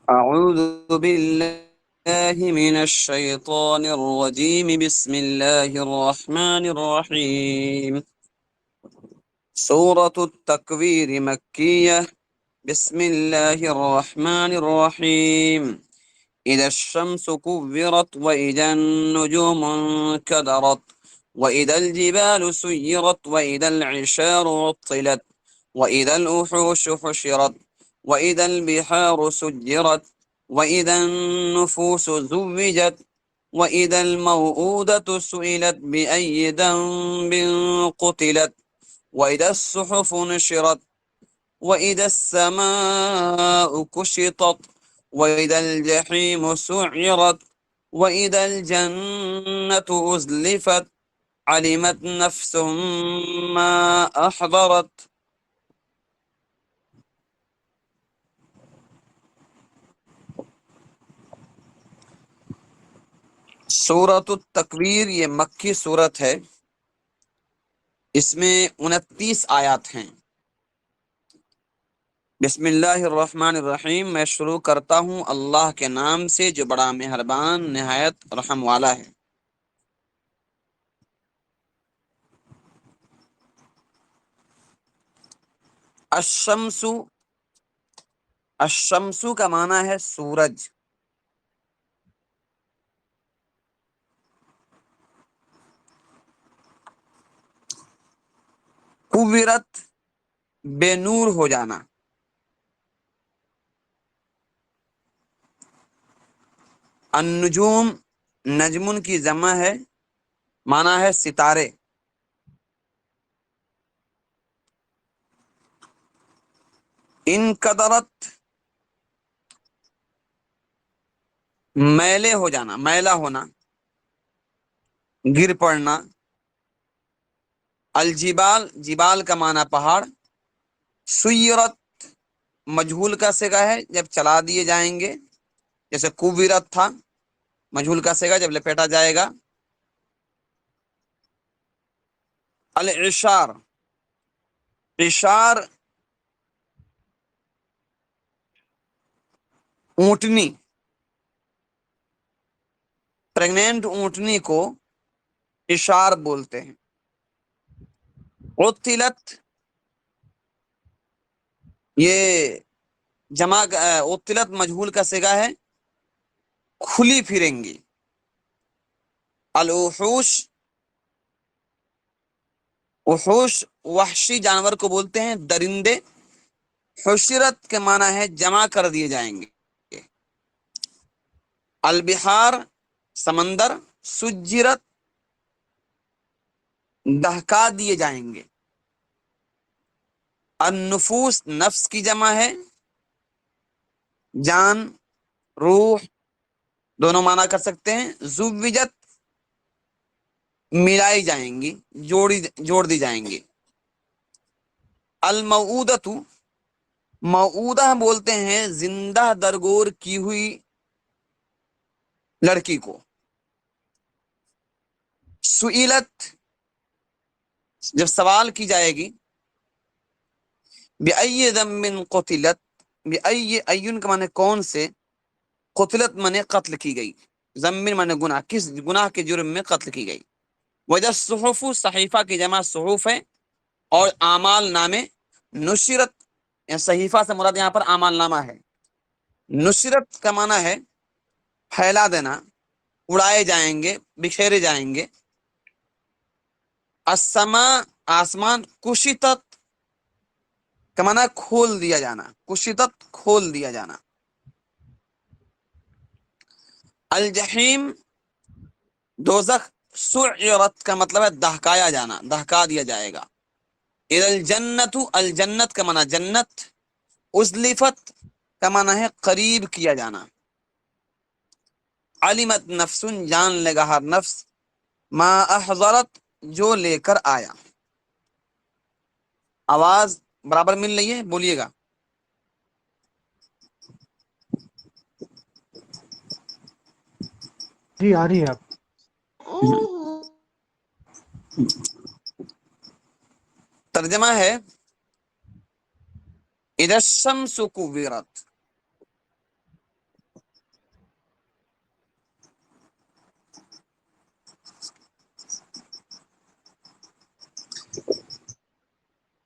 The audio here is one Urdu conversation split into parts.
أعوذ بالله من الشيطان الرجيم بسم الله الرحمن الرحيم سورة التكوير مكية بسم الله الرحمن الرحيم إذا الشمس كورت وإذا النجوم انكدرت وإذا الجبال سيرت وإذا العشار عطلت وإذا الوحوش حشرت وإذا البحار سجرت وإذا النفوس زوجت وإذا الموءودة سئلت بأي ذنب قتلت وإذا الصحف نشرت وإذا السماء كشطت وإذا الجحيم سعرت وإذا الجنة أزلفت علمت نفس ما أحضرت. سورۃ التکویر یہ مکی سورت ہے، اس میں 29 آیات ہیں۔ بسم اللہ الرحمن الرحیم، میں شروع کرتا ہوں اللہ کے نام سے جو بڑا مہربان نہایت رحم والا ہے۔ الشمس، الشمس کا معنی ہے سورج۔ کوورت بے نور ہو جانا۔ النجوم نجمن کی جمع ہے، معنی ہے ستارے۔ انقدرت میلے ہو جانا، میلا ہونا، گر پڑنا۔ الجبال، جبال کا معنی پہاڑ۔ سیرت مجہول کا صیغہ ہے، جب چلا دیے جائیں گے، جیسے کوبرت تھا، مجہول کا صیغہ جب لپیٹا جائے گا۔ العشار، عشار اونٹنی، پریگنینٹ اونٹنی کو عشار بولتے ہیں۔ عطلت یہ جمع، عطلت مجہول کا صیغہ ہے، کھلی پھریں گی۔ الوحوش، وحوش وحشی جانور کو بولتے ہیں، درندے۔ حشرت کے معنی ہے جمع کر دیے جائیں گے۔ البحار سمندر، سجرت دہکا دیے جائیں گے۔ النفوس نفس کی جمع ہے، جان، روح دونوں معنی کر سکتے ہیں۔ زوجت ملائی جائیں گی، جوڑ دی جائیں گی۔ الموعودۃ، موعودہ بولتے ہیں زندہ درگور کی ہوئی لڑکی کو۔ سئلت جب سوال کی جائے گی۔ بأی ذنب قتلت، بأی، ایون کا معنی کون سے، قتلت معنی قتل کی گئی، ذنب معنی گناہ، کس گناہ کے جرم میں قتل کی گئی۔ وجہ الصحف، صحیفہ کی جمع صحف ہے، اور اعمال نامے۔ نشرت، صحیفہ سے مراد یہاں پر اعمال نامہ ہے۔ نشرت کا معنی ہے پھیلا دینا، اڑائے جائیں گے، بکھیرے جائیں گے۔ السماء آسمان، کشطت کا معنی کھول دیا جانا، کشطت کھول دیا جانا۔ الجحیم دوزخ، سعرت کا مطلب ہے دہکایا جانا، دہکا دیا جائے گا۔ اذا الجنت، الجنت کا معنی جنت۔ ازلفت کا معنی ہے قریب کیا جانا۔ علمت نفس، جان لے گا ہر نفس، ما احضرت جو لے کر آیا۔ آواز برابر مل رہی ہے؟ بولیے گا۔ جی آ رہی ہے آپ۔ ترجمہ ہے اذا الشمس کورت،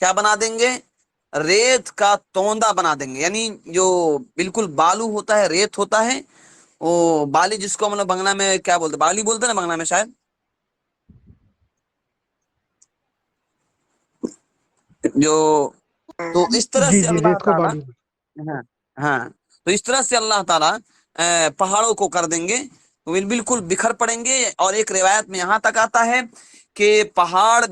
کیا بنا دیں گے؟ ریت کا توندا بنا دیں گے، یعنی جو بالکل بالو ہوتا ہے، ریت ہوتا ہے، وہ بالی جس کو ہم لوگ بنگلہ میں کیا بولتے ہیں، بالی بولتے ہیں نا بنگلہ میں شاید، جو تو اس طرح جی سے جی، اللہ ریت کو تعالیٰ، بالو. ہاں ہاں، تو اس طرح سے اللہ تعالیٰ پہاڑوں کو کر دیں گے، وہ بالکل بکھر پڑیں گے، اور ایک روایت میں یہاں تک آتا ہے کہ پہاڑ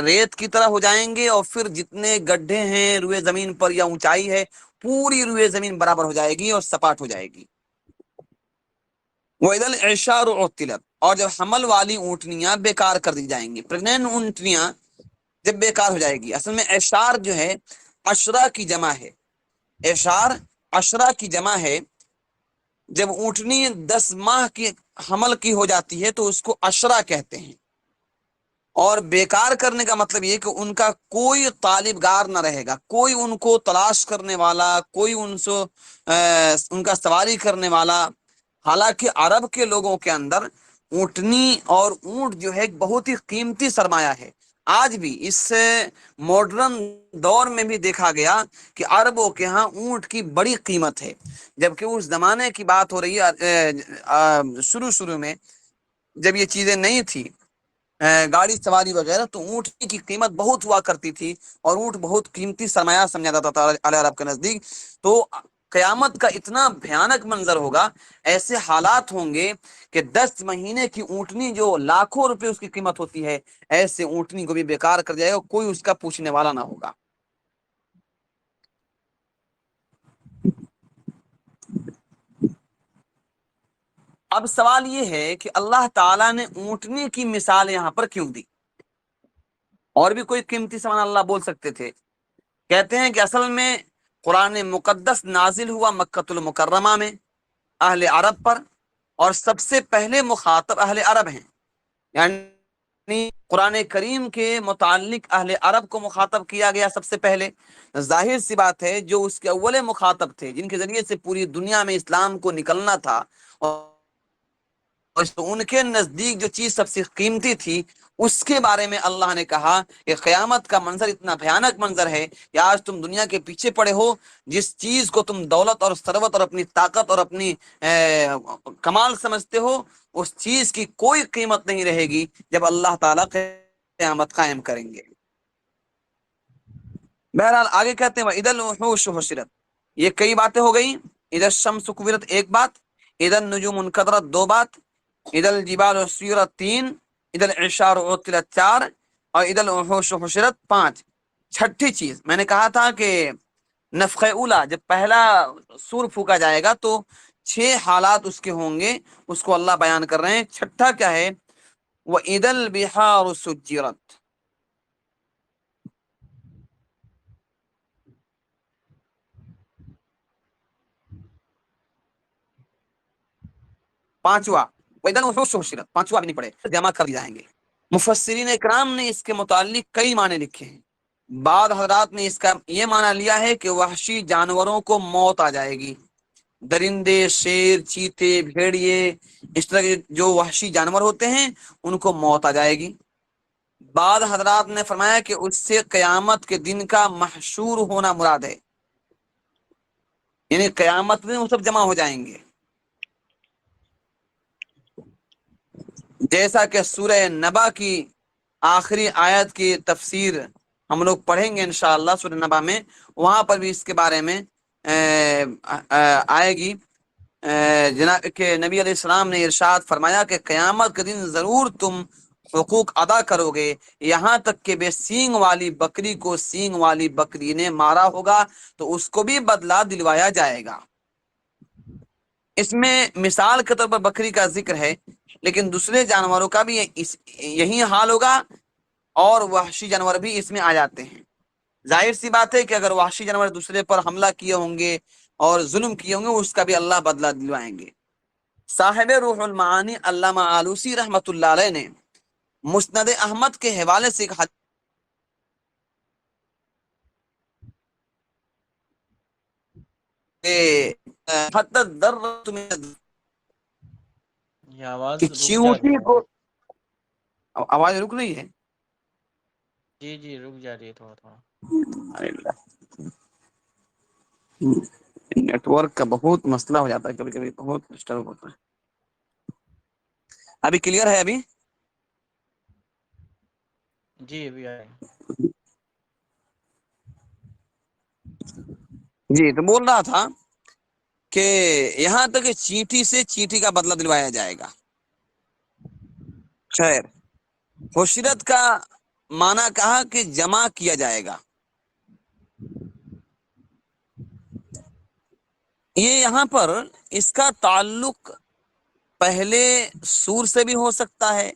ریت کی طرح ہو جائیں گے، اور پھر جتنے گڈھے ہیں روئے زمین پر یا اونچائی ہے، پوری روئے زمین برابر ہو جائے گی اور سپاٹ ہو جائے گی۔ وَإِذَا الْعِشَارُ عُطِّلَتْ، اور جب حمل والی اونٹنیاں بیکار کر دی جائیں گی، پریگنینٹ اونٹنیاں جب بیکار ہو جائے گی۔ اصل میں اشار جو ہے اشرا کی جمع ہے، اشار اشرا کی جمع ہے۔ جب اونٹنی 10 ماہ کی حمل کی ہو جاتی ہے تو اس کو اشرا کہتے ہیں، اور بیکار کرنے کا مطلب یہ کہ ان کا کوئی طالب گار نہ رہے گا، کوئی ان کو تلاش کرنے والا، کوئی ان کا سواری کرنے والا۔ حالانکہ عرب کے لوگوں کے اندر اونٹنی اور اونٹ جو ہے ایک بہت ہی قیمتی سرمایہ ہے۔ آج بھی اس ماڈرن دور میں بھی دیکھا گیا کہ عربوں کے ہاں اونٹ کی بڑی قیمت ہے، جبکہ اس زمانے کی بات ہو رہی ہے شروع میں جب یہ چیزیں نہیں تھی، گاڑی سواری وغیرہ، تو اونٹ کی قیمت بہت ہوا کرتی تھی، اور اونٹ بہت قیمتی سرمایہ سمجھا جاتا تھا اہل عرب کے نزدیک۔ تو قیامت کا اتنا بھیانک منظر ہوگا، ایسے حالات ہوں گے کہ 10 مہینے کی اونٹنی جو لاکھوں روپے اس کی قیمت ہوتی ہے، ایسے اونٹنی کو بھی بیکار کر جائے گا، کوئی اس کا پوچھنے والا نہ ہوگا۔ اب سوال یہ ہے کہ اللہ تعالیٰ نے اونٹنی کی مثال یہاں پر کیوں دی؟ اور بھی کوئی قیمتی سامان اللہ بول سکتے تھے۔ کہتے ہیں کہ اصل میں قرآن مقدس نازل ہوا مکۃ المکرمہ میں اہل عرب پر، اور سب سے پہلے مخاطب اہل عرب ہیں، یعنی قرآن کریم کے متعلق اہل عرب کو مخاطب کیا گیا سب سے پہلے۔ ظاہر سی بات ہے جو اس کے اول مخاطب تھے، جن کے ذریعے سے پوری دنیا میں اسلام کو نکلنا تھا، اور ان کے نزدیک جو چیز سب سے قیمتی تھی، اس کے بارے میں اللہ نے کہا کہ قیامت کا منظر اتنا بھیانک منظر ہے کہ آج تم دنیا کے پیچھے پڑے ہو، جس چیز کو تم دولت اور ثروت اور اپنی طاقت اور اپنی کمال سمجھتے ہو، اس چیز کی کوئی قیمت نہیں رہے گی جب اللہ تعالیٰ قیامت قائم کریں گے۔ بہرحال آگے کہتے ہیں وَإِذَا الْوُحُوشُ حُشِرَتْ، یہ کئی باتیں ہو گئیں۔ اِذَا الشَّمْسُ كُوِّرَتْ ایک بات، اِذَا النُّجُومُ انكَدَرَتْ دو بات، اذا الجبال سیرت 3، اذا العشار عطلت 4، اور اذا الوحوش حشرت 5۔ چھٹی چیز میں نے کہا تھا کہ نفخ اولا، جب پہلا سور پھونکا جائے گا تو 6 حالات اس کے ہوں گے، اس کو اللہ بیان کر رہے ہیں۔ چھٹا کیا ہے؟ وَإِذَا الْبِحَارُ سُجِّرَتْ، پانچواں وَإِذَا الْوُحُوشُ حُشِرَتْ، پانچواں بھی نہیں پڑے، جمع کر دی جائیں گے۔ مفسرین اکرام نے اس کے متعلق کئی معنی لکھے ہیں۔ بعض حضرات نے اس کا یہ معنی لیا ہے کہ وحشی جانوروں کو موت آ جائے گی، درندے، شیر، چیتے، بھیڑیے، اس طرح کے جو وحشی جانور ہوتے ہیں ان کو موت آ جائے گی۔ بعض حضرات نے فرمایا کہ اس سے قیامت کے دن کا محشور ہونا مراد ہے، یعنی قیامت میں وہ سب جمع ہو جائیں گے، جیسا کہ سورہ نبا کی آخری آیت کی تفسیر ہم لوگ پڑھیں گے انشاءاللہ سورہ نبا میں، وہاں پر بھی اس کے بارے میں آئے گی۔ جناب کہ نبی علیہ السلام نے ارشاد فرمایا کہ قیامت کے دن ضرور تم حقوق ادا کرو گے، یہاں تک کہ بے سینگ والی بکری کو سینگ والی بکری نے مارا ہوگا تو اس کو بھی بدلہ دلوایا جائے گا۔ اس میں مثال کے طور پر بکری کا ذکر ہے، لیکن دوسرے جانوروں کا بھی یہی حال ہوگا، اور وحشی جانور بھی اس میں آ جاتے ہیں۔ ظاہر سی بات ہے کہ اگر وحشی جانور دوسرے پر حملہ کیے ہوں گے اور ظلم کیے ہوں گے، اس کا بھی اللہ بدلہ دلوائیں گے۔ صاحب روح المعانی علامہ آلوسی رحمۃ اللہ علیہ نے مسند احمد کے حوالے سے ایک یہ آواز کہ رک جا رہی چیونٹی ہے۔ کو، آواز رک رہی ہے، جی جی رک جا رہی ہے تھوڑا تھوڑا. نیٹ ورک کا بہت مسئلہ ہو جاتا ہے کبھی کبھی، بہت ڈسٹرب ہوتا ہے. ابھی کلیئر ہے ابھی؟ جی ابھی آئے. جی تو بول رہا تھا کہ یہاں تک کہ چینٹی سے چینٹی کا بدلہ دلوایا جائے گا. خیر، حشرت کا معنی کہا کہ جمع کیا جائے گا. یہ یہاں پر اس کا تعلق پہلے سور سے بھی ہو سکتا ہے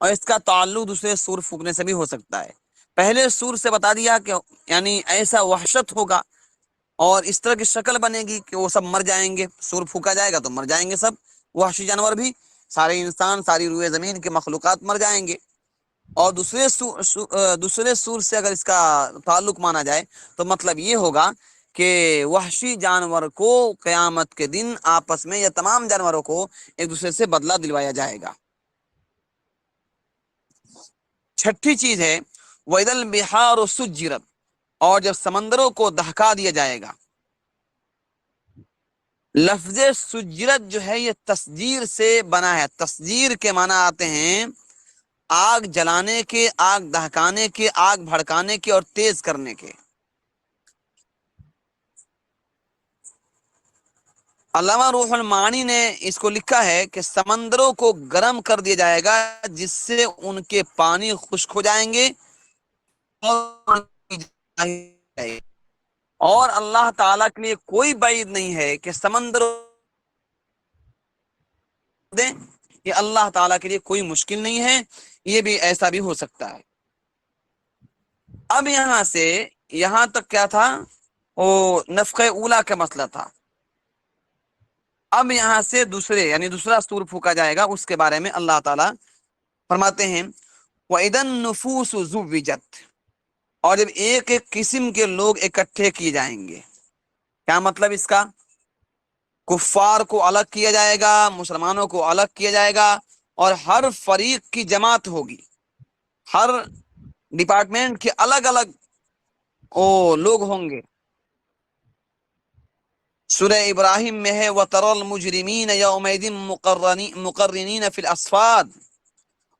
اور اس کا تعلق دوسرے سور پھونکنے سے بھی ہو سکتا ہے. پہلے سور سے بتا دیا کہ یعنی ایسا وحشت ہوگا اور اس طرح کی شکل بنے گی کہ وہ سب مر جائیں گے. سور پھونکا جائے گا تو مر جائیں گے سب، وحشی جانور بھی، سارے انسان، ساری روئے زمین کے مخلوقات مر جائیں گے. اور دوسرے سور سے اگر اس کا تعلق مانا جائے تو مطلب یہ ہوگا کہ وحشی جانور کو قیامت کے دن آپس میں یا تمام جانوروں کو ایک دوسرے سے بدلہ دلوایا جائے گا. چھٹی چیز ہے وَإِذَا الْبِحَارُ سُجِّرَتْ، اور جب سمندروں کو دہکا دیا جائے گا. لفظ سجرت جو ہے یہ تسجیر سے بنا ہے. تسجیر کے معنی آتے ہیں آگ جلانے کے، آگ دہکانے کے، آگ بھڑکانے کے اور تیز کرنے کے. علامہ روح المعانی نے اس کو لکھا ہے کہ سمندروں کو گرم کر دیا جائے گا جس سے ان کے پانی خشک ہو جائیں گے اور اللہ تعالیٰ کے لیے کوئی بعید نہیں ہے کہ سمندروں دیں، یہ اللہ تعالیٰ کے لیے کوئی مشکل نہیں ہے. یہ بھی ایسا بھی ہو سکتا ہے. اب یہاں سے یہاں تک کیا تھا؟ وہ نفخ اولا کا مسئلہ تھا. اب یہاں سے دوسرے یعنی دوسرا سور پھونکا جائے گا، اس کے بارے میں اللہ تعالیٰ فرماتے ہیں وَإِذَا النُّفُوسُ زُوِّجَتْ، اور جب ایک ایک قسم کے لوگ اکٹھے کیے جائیں گے. کیا مطلب اس کا؟ کفار کو الگ کیا جائے گا، مسلمانوں کو الگ کیا جائے گا، اور ہر فریق کی جماعت ہوگی. ہر ڈپارٹمنٹ کے الگ الگ لوگ ہوں گے. سورہ ابراہیم میں ہے وَتَرَى الْمُجْرِمِينَ يَوْمَئِذٍ مُقَرِّنِينَ فِي الْأَصْفَادِ،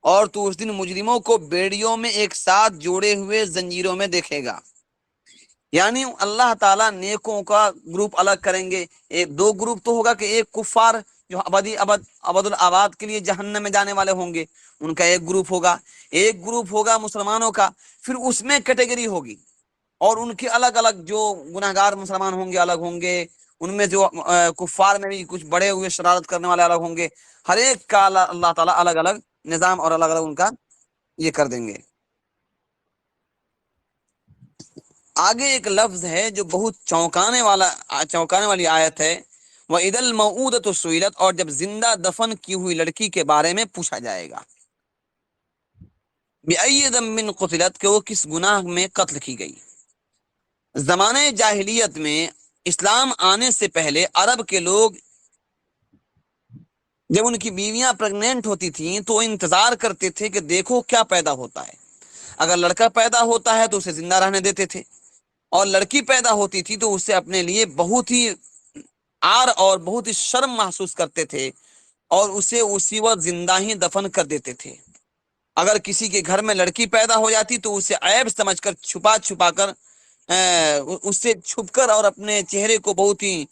اور تو اس دن مجرموں کو بیڑیوں میں ایک ساتھ جوڑے ہوئے زنجیروں میں دیکھے گا. یعنی اللہ تعالیٰ نیکوں کا گروپ الگ کریں گے. ایک دو گروپ تو ہوگا کہ ایک کفار جو ابد الآباد کے لیے جہنم میں جانے والے ہوں گے، ان کا ایک گروپ ہوگا. ایک گروپ ہوگا مسلمانوں کا، پھر اس میں کیٹیگری ہوگی اور ان کے الگ الگ جو گناہ گار مسلمان ہوں گے الگ ہوں گے. ان میں جو کفار میں بھی کچھ بڑے ہوئے شرارت کرنے والے الگ ہوں گے. ہر ایک کا اللہ تعالیٰ الگ الگ نظام اور الگ الگ ان کا یہ کر دیں گے. آگے ایک لفظ ہے جو بہت چونکانے والی آیت ہے وَإِذَا الْمَوْءُودَةُ سُئِلَتْ، اور جب زندہ دفن کی ہوئی لڑکی کے بارے میں پوچھا جائے گا. بِأَيِّ ذَنبٍ قُتِلَتْ، کہ وہ کس گناہ میں قتل کی گئی. زمانے جاہلیت میں اسلام آنے سے پہلے عرب کے لوگ جب ان کی بیویاں پریگننٹ ہوتی تھیں تو انتظار کرتے تھے کہ دیکھو کیا پیدا ہوتا ہے. اگر لڑکا پیدا ہوتا ہے تو اسے زندہ رہنے دیتے تھے، اور لڑکی پیدا ہوتی تھی تو اسے اپنے لیے بہت ہی عار اور بہت ہی شرم محسوس کرتے تھے اور اسے اسی وقت زندہ ہی دفن کر دیتے تھے. اگر کسی کے گھر میں لڑکی پیدا ہو جاتی تو اسے عیب سمجھ کر چھپا کر اس سے چھپ کر اور اپنے چہرے کو بہت ہی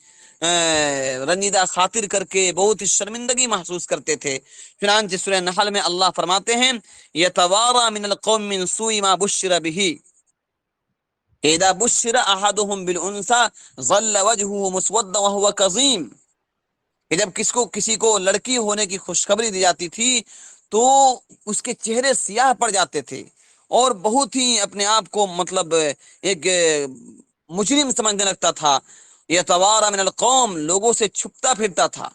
رنجیدہ خاطر کر کے بہت ہی شرمندگی محسوس کرتے تھے. چنانچہ سورہ نحل میں اللہ فرماتے ہیں یتوارا من القوم من سوء ما بشر به اذا بشر احدهم بالانثى ظل وجهه مسودا وهو كظيم، کہ جب کسی کو لڑکی ہونے کی خوشخبری دی جاتی تھی تو اس کے چہرے سیاہ پڑ جاتے تھے اور بہت ہی اپنے آپ کو مطلب ایک مجرم سمجھنے لگتا تھا. یتوارا من القوم، لوگوں سے چھپتا پھرتا تھا.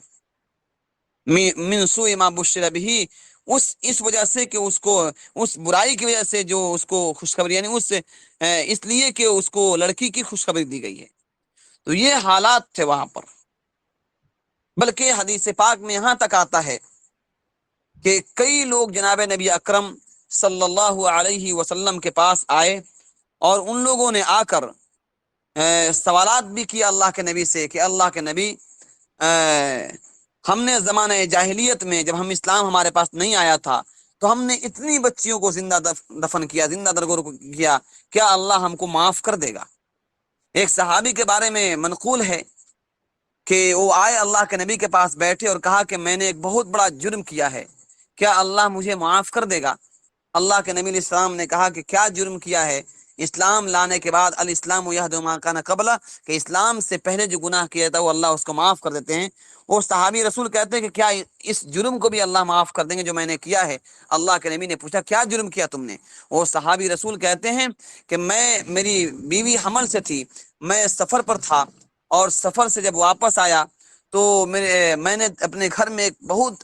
من سوء ما بشر به، اس وجہ سے کہ اس کو اس برائی کی وجہ سے جو اس کو خوشخبری یعنی اس لیے کہ اس کو لڑکی کی خوشخبری دی گئی ہے. تو یہ حالات تھے وہاں پر. بلکہ حدیث پاک میں یہاں تک آتا ہے کہ کئی لوگ جناب نبی اکرم صلی اللہ علیہ وسلم کے پاس آئے اور ان لوگوں نے آ کر سوالات بھی کیا اللہ کے نبی سے کہ اللہ کے نبی ہم نے زمانہ جاہلیت میں جب ہم اسلام ہمارے پاس نہیں آیا تھا تو ہم نے اتنی بچیوں کو زندہ دفن کیا، زندہ درگور کیا، کیا اللہ ہم کو معاف کر دے گا؟ ایک صحابی کے بارے میں منقول ہے کہ وہ آئے اللہ کے نبی کے پاس بیٹھے اور کہا کہ میں نے ایک بہت بڑا جرم کیا ہے، کیا اللہ مجھے معاف کر دے گا؟ اللہ کے نبی علیہ السلام نے کہا کہ کیا جرم کیا ہے؟ اسلام لانے کے بعد الاسلام یہدم ما کان قبل، کہ اسلام سے پہلے جو گناہ کیا تھا وہ اللہ اس کو معاف کر دیتے ہیں۔ وہ صحابی رسول کہتے ہیں کہ کیا اس جرم کو بھی اللہ معاف کر دیں گے جو میں نے کیا ہے؟ اللہ کے نبی نے پوچھا کیا جرم کیا تم نے؟ وہ صحابی رسول کہتے ہیں کہ میری بیوی حمل سے تھی، میں سفر پر تھا اور سفر سے جب واپس آیا تو میں نے اپنے گھر میں ایک بہت،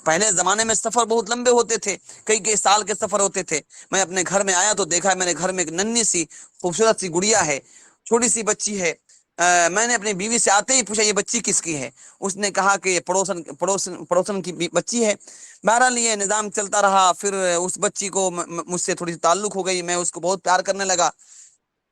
پہلے زمانے میں سفر بہت لمبے ہوتے تھے، کئی سال کے سفر ہوتے تھے، میں اپنے گھر میں آیا تو دیکھا میرے گھر میں ایک ننھی سی خوبصورت سی گڑیا ہے، چھوٹی سی بچی ہے۔ میں نے اپنی بیوی سے آتے ہی پوچھا یہ بچی کس کی ہے؟ اس نے کہا کہ یہ پڑوسن کی بچی ہے۔ بہرحال یہ نظام چلتا رہا، پھر اس بچی کو مجھ سے تھوڑی سی تعلق ہو گئی، میں اس کو بہت پیار کرنے لگا۔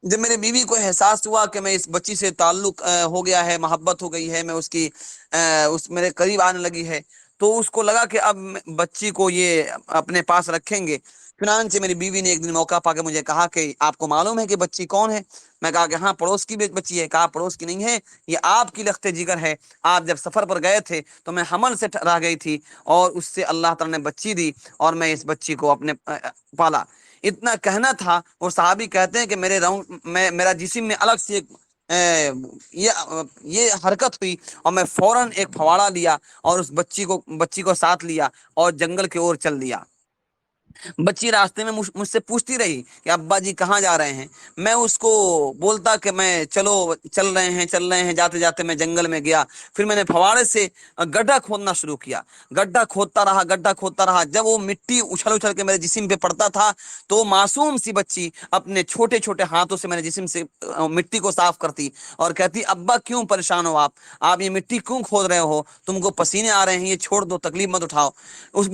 جب میرے بیوی کو احساس ہوا کہ میں اس بچی سے تعلق ہو گیا ہے، محبت ہو گئی ہے، میں اس کی اس میرے قریب آنے لگی ہے، تو اس کو لگا کہ اب بچی کو یہ اپنے پاس رکھیں گے۔ چنانچہ میری بیوی نے ایک دن موقع پا کے مجھے کہا کہ آپ کو معلوم ہے کہ بچی کون ہے؟ میں کہا کہ ہاں پڑوس کی بچی ہے۔ کہا پڑوس کی نہیں ہے، یہ آپ کی لخت جگر ہے، آپ جب سفر پر گئے تھے تو میں حمل سے رہ گئی تھی اور اس سے اللہ تعالیٰ نے بچی دی اور میں اس بچی کو اپنے پالا۔ اتنا کہنا تھا، وہ صحابی کہتے ہیں کہ میرا جسم میں الگ سے ایک یہ حرکت ہوئی اور میں فوراً ایک پھواڑا لیا اور اس بچی کو ساتھ لیا اور جنگل کی اور چل دیا۔ بچی راستے میں مجھ سے پوچھتی رہی کہ ابا جی کہاں جا رہے ہیں؟ میں اس کو بولتا کہ میں چل رہے ہیں، جاتے جاتے میں جنگل میں گیا۔ پھر میں نے پھواڑے سے گڈھا کھودنا شروع کیا، گڈھا کھودتا رہا۔ جب وہ مٹی اچھل کے میرے جسم پہ پڑتا تھا تو معصوم سی بچی اپنے چھوٹے چھوٹے ہاتھوں سے میرے جسم سے مٹی کو صاف کرتی اور کہتی ابا کیوں پریشان ہو آپ یہ مٹی کیوں کھود رہے ہو؟ تم کو پسینے آ رہے ہیں، یہ چھوڑ دو، تکلیف مت اٹھاؤ۔ اس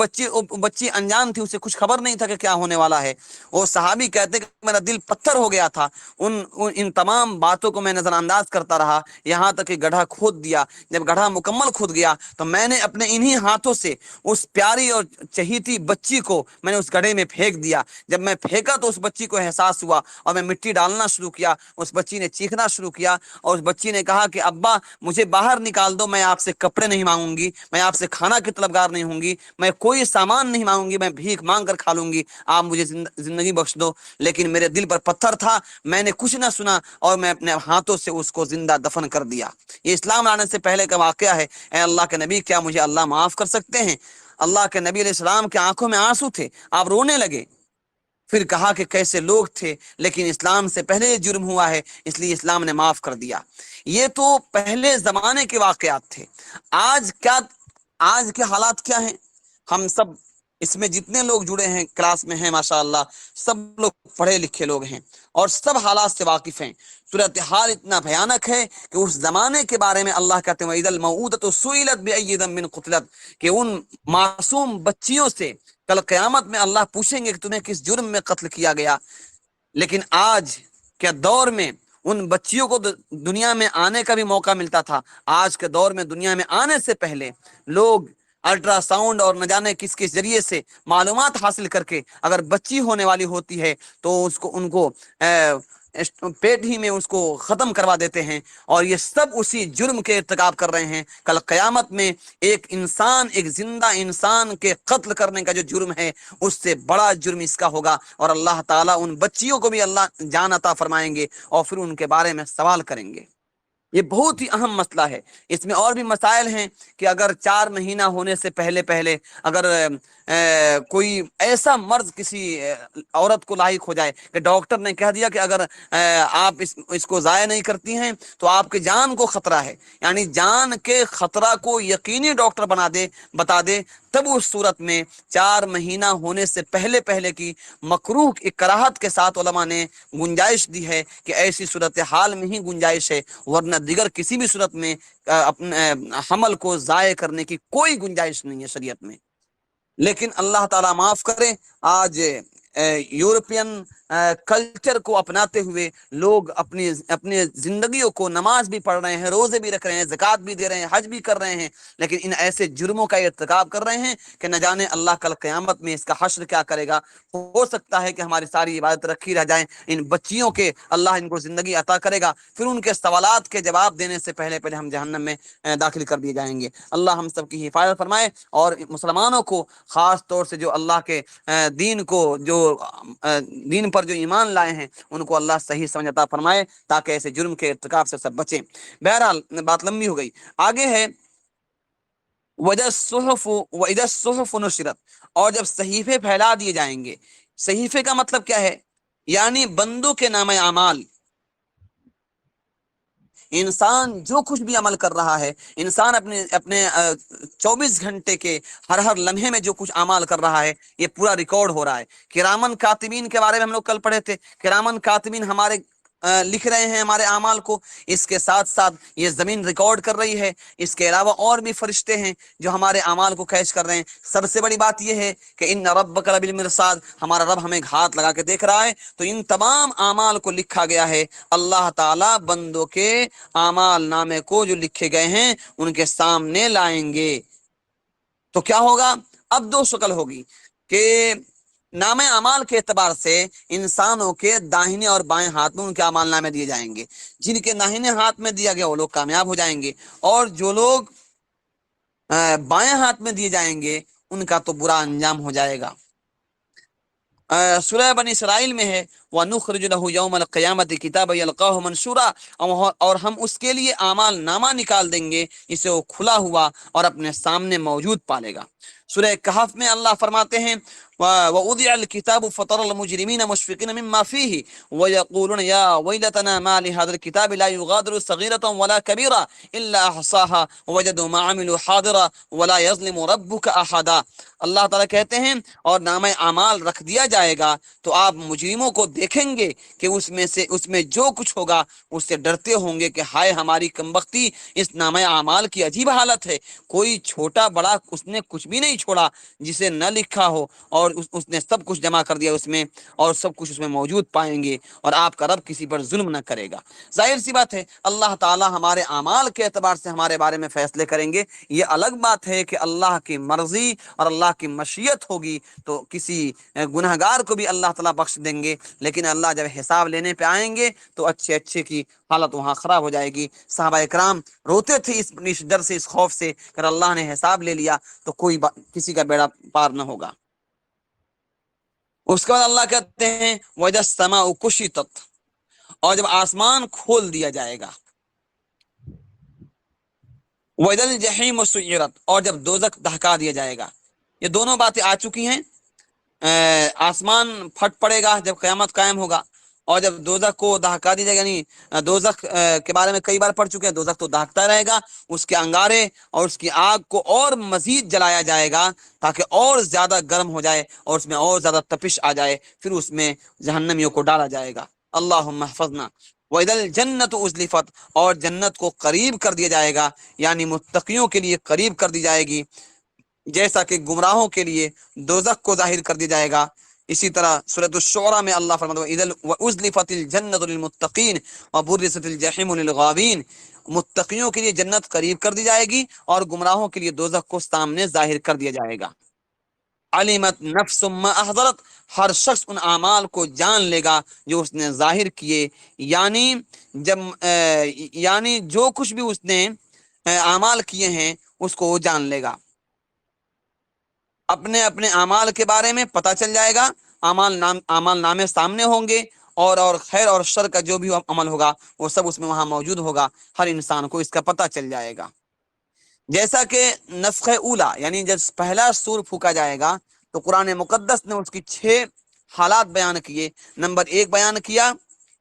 بچی انجان تھی، اسے کچھ خبر نہیں تھا کہ کیا ہونے والا ہے۔ وہ صحابی کہتے کہ میرا دل پتھر ہو گیا تھا، ان تمام باتوں کو میں نظر انداز کرتا رہا یہاں تک کہ گڑھا کھود دیا۔ جب گڑھا مکمل کھود گیا تو میں نے اپنے انہی ہاتھوں سے اس پیاری اور چہیتی بچی کو میں نے اس گڑھے میں پھینک دیا۔ جب میں پھینکا تو اس بچی کو احساس ہوا اور میں مٹی ڈالنا شروع کیا۔ اس بچی نے چیخنا شروع کیا اور اس بچی نے کہا کہ ابا مجھے باہر نکال دو، میں آپ سے کپڑے نہیں مانگوں گی، میں آپ سے کھانا کی طلبگار نہیں ہوں گی، میں کوئی سامان نہیں مانگوں گی، میں بھیک مانگ کر کھا لوں گی، آپ مجھے زندگی بخش دو۔ لیکن میرے دل پر پتھر تھا، میں نے کچھ نہ سنا اور میں اپنے ہاتھوں سے اس کو زندہ دفن کر دیا۔ یہ اسلام لانے سے پہلے کا واقعہ ہے۔ اے اللہ کے نبی کیا مجھے اللہ معاف کر سکتے ہیں؟ اللہ کے نبی علیہ السلام کے آنکھوں میں آنسو تھے، آپ رونے لگے۔ پھر کہا کہ کیسے لوگ تھے، لیکن اسلام سے پہلے یہ جرم ہوا ہے اس لیے اسلام نے معاف کر دیا۔ یہ تو پہلے زمانے کے واقعات تھے۔ آج کے حالات کیا ہیں؟ ہم سب اس میں جتنے لوگ جڑے ہیں کلاس میں ہیں ماشاءاللہ سب لوگ پڑھے لکھے لوگ ہیں اور سب حالات سے واقف ہیں۔ صورتحال اتنا بھیانک ہے کہ اس زمانے کے بارے میں اللہ کہتے ہیں وَإِذَا الْمَوْءُودَةُ سُئِلَتْ بِأَيِّ ذَنبٍ قُتِلَتْ، کہ ان معصوم بچیوں سے کل قیامت میں اللہ پوچھیں گے کہ تمہیں کس جرم میں قتل کیا گیا۔ لیکن آج کے دور میں ان بچیوں کو دنیا میں آنے کا بھی موقع ملتا تھا۔ آج کے دور میں دنیا میں آنے سے پہلے لوگ الٹرا ساؤنڈ اور نہ جانے کس ذریعے سے معلومات حاصل کر کے اگر بچی ہونے والی ہوتی ہے تو ان کو پیٹ ہی میں اس کو ختم کروا دیتے ہیں، اور یہ سب اسی جرم کے ارتکاب کر رہے ہیں۔ کل قیامت میں ایک زندہ انسان کے قتل کرنے کا جو جرم ہے اس سے بڑا جرم اس کا ہوگا، اور اللہ تعالیٰ ان بچیوں کو بھی اللہ جان عطا فرمائیں گے اور پھر ان کے بارے میں سوال کریں گے۔ یہ بہت ہی اہم مسئلہ ہے۔ اس میں اور بھی مسائل ہیں کہ اگر 4 مہینہ ہونے سے پہلے اگر کوئی ایسا مرض کسی عورت کو لاحق ہو جائے کہ ڈاکٹر نے کہہ دیا کہ اگر آپ اس کو ضائع نہیں کرتی ہیں تو آپ کی جان کو خطرہ ہے، یعنی جان کے خطرہ کو یقینی ڈاکٹر بتا دے، تب اس صورت میں 4 مہینہ ہونے سے پہلے کی مکروہ کراہت کے ساتھ علماء نے گنجائش دی ہے کہ ایسی صورتحال میں ہی گنجائش ہے، ورنہ دیگر کسی بھی صورت میں اپنے حمل کو ضائع کرنے کی کوئی گنجائش نہیں ہے شریعت میں۔ لیکن اللہ تعالیٰ معاف کرے، آج یورپین کلچر کو اپناتے ہوئے لوگ اپنی زندگیوں کو نماز بھی پڑھ رہے ہیں، روزے بھی رکھ رہے ہیں، زکوٰۃ بھی دے رہے ہیں، حج بھی کر رہے ہیں، لیکن ان ایسے جرموں کا ارتکاب کر رہے ہیں کہ نہ جانے اللہ کل قیامت میں اس کا حشر کیا کرے گا۔ ہو سکتا ہے کہ ہماری ساری عبادت رکھی رہ جائیں، ان بچیوں کے اللہ ان کو زندگی عطا کرے گا، پھر ان کے سوالات کے جواب دینے سے پہلے ہم جہنم میں داخل کر دیے جائیں گے۔ اللہ ہم سب کی حفاظت فرمائے، اور مسلمانوں کو خاص طور سے جو اللہ کے دین کو دین پر جو ایمان لائے ہیں ان کو اللہ صحیح سمجھ عطا فرمائے، تاکہ ایسے جرم کے ارتکاب سے سب بچیں۔ بہرحال بات لمبی ہو گئی، آگے ہے وَإِذَا الصُّحُفُ نُشِرَتْ، اور جب صحیفے پھیلا دیے جائیں گے۔ صحیفے کا مطلب کیا ہے؟ یعنی بندوں کے نام اعمال، انسان جو کچھ بھی عمل کر رہا ہے، انسان اپنے 24 گھنٹے کے ہر لمحے میں جو کچھ اعمال کر رہا ہے یہ پورا ریکارڈ ہو رہا ہے۔ کرامن کاتبین کے بارے میں ہم لوگ کل پڑھے تھے، کرامن کاتبین ہمارے لکھ رہے ہیں ہمارے اعمال کو، اس کے ساتھ ساتھ یہ زمین ریکارڈ کر رہی ہے، اس کے علاوہ اور بھی فرشتے ہیں جو ہمارے اعمال کو کیچ کر رہے ہیں۔ سب سے بڑی بات یہ ہے کہ ان ربک لبالمرصاد، ہمارا رب ہمیں ہاتھ لگا کے دیکھ رہا ہے، تو ان تمام اعمال کو لکھا گیا ہے۔ اللہ تعالیٰ بندوں کے اعمال نامے کو جو لکھے گئے ہیں ان کے سامنے لائیں گے، تو کیا ہوگا؟ اب دو شکل ہوگی کہ نام اعمال کے اعتبار سے انسانوں کے داہنے اور بائیں ہاتھ میں ان کے اعمال نامے دیے جائیں گے۔ جن کے داہنے ہاتھ میں دیا گیا وہ لوگ کامیاب ہو جائیں گے، اور جو لوگ بائیں ہاتھ میں دیے جائیں گے ان کا تو برا انجام ہو جائے گا۔ سورہ بنی اسرائیل میں ہے وَنُخْرِجُ لَهُ يَوْمَ الْقِيَامَةِ كِتَابًا يَلْقَاهُ مَنشُورًا، اور ہم اس کے لیے اعمال نامہ نکال دیں گے، اسے وہ کھلا ہوا اور اپنے سامنے موجود پالے گا۔ سورہ کہف میں اللہ فرماتے ہیں وَوُضِعَ الْكِتَابُ فَتَرَى الْمُجْرِمِينَ مُشْفِقِينَ مِمَّا فِيهِ وَيَقُولُونَ يَا وَيْلَتَنَا مَا لِهَذَا الْكِتَابِ لَا يُغَادِرُ صَغِيرَةً وَلَا كَبِيرَةً إِلَّا أَحْصَاهَا وَوَجَدُوا مَا عَمِلُوا حَاضِرًا وَلَا يَظْلِمُ رَبُّكَ أَحَدًا۔ اللہ تعالیٰ کہتے ہیں اور نامہ اعمال رکھ دیا جائے گا تو آپ مجرموں کو دیکھیں گے کہ اس میں جو کچھ ہوگا اس سے ڈرتے ہوں گے کہ ہائے ہماری کمبختی، اس نامہ اعمال کی عجیب حالت ہے، کوئی چھوٹا بڑا اس نے کچھ بھی نہیں چھوڑا جسے نہ لکھا ہو، اور اس نے سب کچھ جمع کر دیا اس میں، اور سب کچھ اس میں موجود پائیں گے، اور آپ کا رب کسی پر ظلم نہ کرے گا۔ ظاہر سی بات ہے اللہ تعالی ہمارے اعمال کے اعتبار سے ہمارے بارے میں فیصلے کریں گے۔ یہ الگ بات ہے کہ اللہ کی مرضی اور اللہ کی مشیت ہوگی تو کسی گنہگار کو بھی اللہ تعالیٰ بخش دیں گے، لیکن اللہ جب حساب لینے پہ آئیں گے تو اچھے کی حالت وہاں خراب ہو جائے گی۔ صحابہ اکرام روتے تھے اس ڈر سے، اس خوف سے، کہ اللہ نے حساب لے لیا تو کسی کا بیڑا پار نہ ہوگا۔ اس کے بعد اللہ کہتے ہیں وَإِذَا السَّمَاءُ كُشِطَتْ، اور جب آسمان کھول دیا جائے گا، وَإِذَا الْجَحِيمُ سُعِّرَتْ، اور جب دوزخ دہکا دیا جائے گا۔ یہ دونوں باتیں آ چکی ہیں۔ آسمان پھٹ پڑے گا جب قیامت قائم ہوگا، اور جب دوزخ کو دہکا دی جائے گا، یعنی دوزخ کے بارے میں کئی بار پڑھ چکے ہیں، دوزخ تو دہکتا رہے گا، اس کے انگارے اور اس کی آگ کو اور مزید جلایا جائے گا تاکہ اور زیادہ گرم ہو جائے اور اس میں اور زیادہ تپش آ جائے، پھر اس میں جہنمیوں کو ڈالا جائے گا۔ اللہم احفظنا۔ وَإِذَا الْجَنَّةُ أُزْلِفَتْ، اور جنت کو قریب کر دیا جائے گا، یعنی متقیوں کے لیے قریب کر دی جائے گی، جیسا کہ گمراہوں کے لیے دوزخ کو ظاہر کر دیا جائے گا۔ اسی طرح سورۃ الشعراء میں اللہ فرماتا ہے وَأُزْلِفَتِ الْجَنَّةُ لِلْمُتَّقِينَ وَبُرِّزَتِ الْجَحِيمُ لِلْغَاوِينَ، متقیوں کے لیے جنت قریب کر دی جائے گی اور گمراہوں کے لیے دوزخ کو سامنے ظاہر کر دیا جائے گا۔ علمت نفس ما احضرت، ہر شخص ان اعمال کو جان لے گا جو اس نے ظاہر کیے، یعنی جو کچھ بھی اس نے اعمال کیے ہیں اس کو وہ جان لے گا، اپنے اعمال کے بارے میں پتہ چل جائے گا، اعمال نامے سامنے ہوں گے، اور خیر اور شر کا جو بھی عمل ہوگا وہ سب اس میں وہاں موجود ہوگا، ہر انسان کو اس کا پتہ چل جائے گا۔ جیسا کہ نفخ اولا، یعنی جب پہلا سور پھونکا جائے گا تو قرآن مقدس نے اس کی 6 حالات بیان کیے۔ نمبر 1 بیان کیا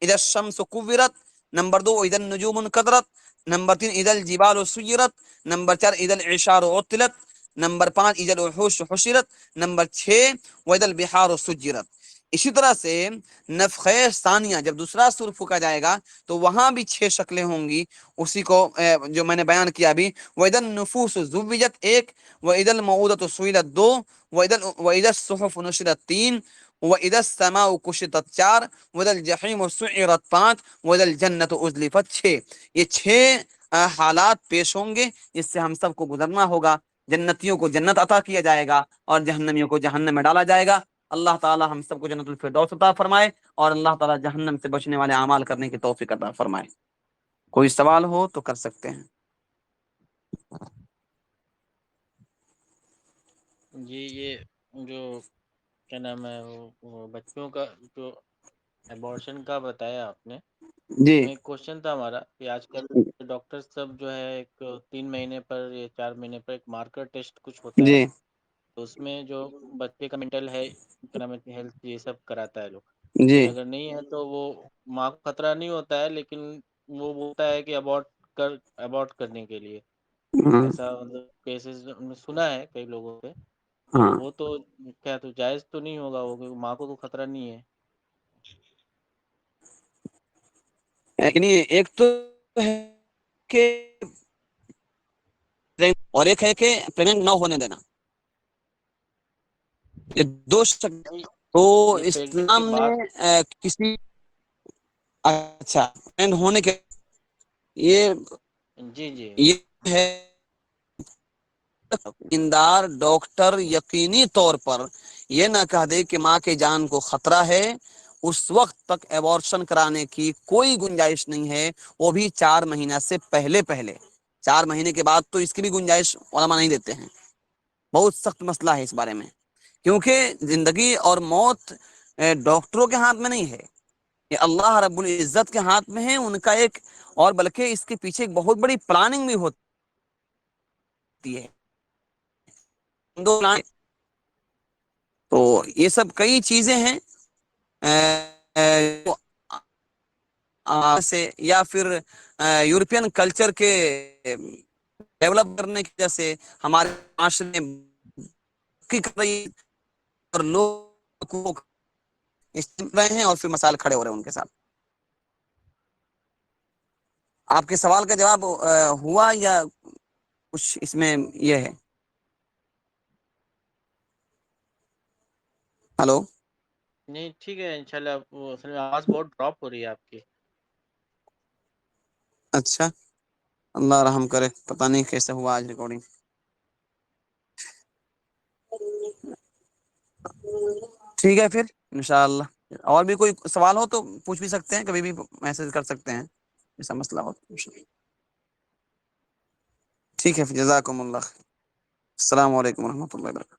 اذا الشمس کورت، نمبر 2 اذا النجوم انکدرت، نمبر 3 اذا الجبال سیرت، نمبر 4 اذا العشار عطلت، نمبر 5 اذا الوحوش حشرت، نمبر 6 واذا البحار سجرت۔ اسی طرح سے نفخہ ثانیہ جب دوسرا سور پھونکا جائے گا تو وہاں بھی 6 شکلیں ہوں گی، اسی کو جو میں نے بیان کیا ابھی، وَإِذَا النُّفُوسُ زُوِّجَتْ 1، وَإِذَا الْمَوْءُودَةُ سُئِلَتْ 2، وَإِذَا الصُّحُفُ نُشِرَتْ 3، وَإِذَا السَّمَاءُ كُشِطَتْ 4، وَإِذَا الْجَحِيمُ سُعِّرَتْ 5، وَإِذَا الْجَنَّةُ أُزْلِفَتْ 6۔ یہ 6 حالات پیش ہوں گے جس سے ہم سب کو گزرنا ہوگا۔ جنتیوں کو جنت عطا کیا جائے گا اور جہنمیوں کو جہنم میں ڈالا جائے گا۔ اللہ تعالی ہم سب کو جنت الفردوس عطا فرمائے، اور اللہ تعالی جہنم سے بچنے والے اعمال کرنے کی توفیق عطا فرمائے۔ کوئی سوال ہو تو کر سکتے ہیں۔ جی یہ جو کیا نام ہے وہ بچوں کا جو ایبورشن کا بتایا آپ نے، جی اس میں ایک کوشچن تھا ہمارا کہ آج کل ڈاکٹر سب جو ہے ایک 3 مہینے پر یا 4 مہینے پر ایک مارکر ٹیسٹ کچھ ہوتا ہے، جی تو اس میں جو بچے کا مینٹل ہے کیا نام ہے ہیلتھ یہ سب کراتا ہے لوگ، جی لیکن اگر نہیں ہے تو وہ ماں کو خطرہ نہیں ہوتا ہے، لیکن وہ بولتا ہے کہ ابورٹ کرنے کے لیے ہاں ایسا مطلب کیسز سنا ہے کئی لوگوں سے، تو ہاں وہ تو کیا تو جائز تو نہیں ہوگا وہ، کیونکہ ماں کو تو خطرہ نہیں ہے۔ لیکن یہ ایک تو ہے کہ اور ایک ہے کہ پریگنٹ نہ ہونے دینا، یہ دو شک۔ نہیں، تو یہ پریگننٹ کی اسلام نے بات کسی اچھا پریگنٹ ہونے کے یہ جی جی یہ ہے دیندار ڈاکٹر یقینی طور پر یہ نہ کہہ دے کہ ماں کے جان کو خطرہ ہے، اس وقت تک ایبورشن کرانے کی کوئی گنجائش نہیں ہے، وہ بھی 4 مہینہ سے پہلے پہلے۔ 4 مہینے کے بعد تو اس کی بھی گنجائش علماء نہیں دیتے ہیں۔ بہت سخت مسئلہ ہے اس بارے میں، کیونکہ زندگی اور موت ڈاکٹروں کے ہاتھ میں نہیں ہے، یہ اللہ رب العزت کے ہاتھ میں ہے۔ ان کا ایک اور بلکہ اس کے پیچھے ایک بہت بڑی پلاننگ بھی ہوتی ہے، تو یہ سب کئی چیزیں ہیں سے یا پھر یورپین کلچر کے ڈیولپ کرنے کی وجہ سے ہمارے معاشرے میں اور لوگ کو رہے ہیں اور پھر مسائل کھڑے ہو رہے ہیں ان کے ساتھ۔ آپ کے سوال کا جواب ہوا یا کچھ اس میں یہ ہے؟ ہلو نہیں ٹھیک ہے انشاءاللہ، وہ اصل میں آواز بہت ڈراپ ہو رہی ہے آپ کی۔ اچھا، اللہ رحم کرے، پتہ نہیں کیسے ہوا آج ریکارڈنگ۔ ٹھیک ہے پھر انشاءاللہ، اور بھی کوئی سوال ہو تو پوچھ بھی سکتے ہیں، کبھی بھی میسج کر سکتے ہیں، ایسا مسئلہ ہو تو۔ ٹھیک ہے، جزاکم اللہ خیر، السلام علیکم ورحمۃ اللہ وبرکاتہ۔